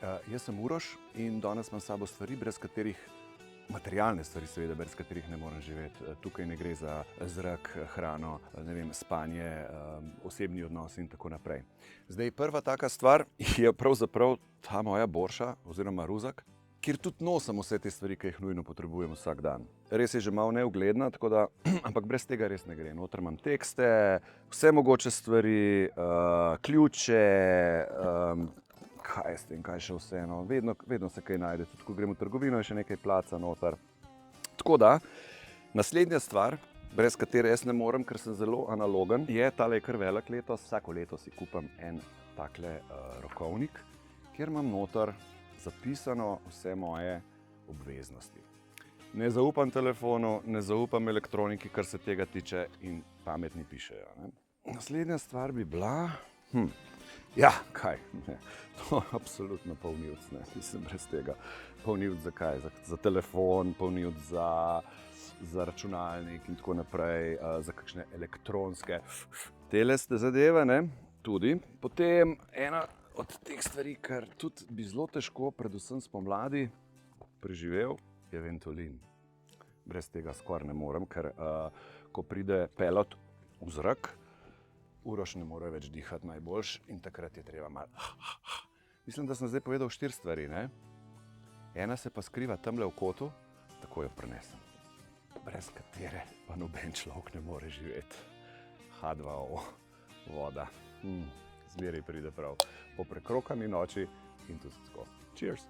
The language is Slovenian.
Jaz sem Uroš in danes imam s sabo stvari, brez katerih, materialne stvari seveda, brez katerih ne morem živeti. Tukaj ne gre za zrak, hrano, ne vem, spanje, osebni odnosi in tako naprej. Zdaj, prva taka stvar je pravzaprav ta moja borša oziroma ruzak, kjer tudi nosim vse te stvari, ki jih nujno potrebujem vsak dan. Res je že malo neugledna, tako da, ampak brez tega res ne gre. Noter imam tekste, vse mogoče stvari, ključe, kaj s tem, kaj še vse, no, vedno se kaj najde, tudi ko grem v trgovino, je še nekaj placa noter. Tako da, naslednja stvar, brez katere jaz ne morem, ker sem zelo analogen, je tale kar velik letos. Vsako leto si kupim en takle rokovnik, kjer imam noter zapisano vse moje obveznosti. Ne zaupam telefonu, ne zaupam elektroniki, kar se tega tiče, in pametni pišejo, ne. Naslednja stvar bi bila, ja, kaj? Ne. To je absolutno polnilc, ne, mislim, brez tega. Polnilc za kaj? Za telefon, polnilc za računalnik in tako naprej, za kakšne elektronske tele zadeve, ne, tudi. Potem ena od teh stvari, kar tudi bi zelo težko, predvsem spomladi, preživel, je Ventolin. Brez tega skoraj ne morem, ker ko pride pelot v zrak, Uroš ne more več dihati najboljš in takrat je treba malo. Mislim, da sem zdaj povedal 4 stvari, ne? Ena se pa skriva tamle v kotu, tako jo prinesem. Brez katere pa noben človek ne more živeti. H2O, voda. Zmeraj pride prav. Po prekrokani noči in tudi tako. Cheers!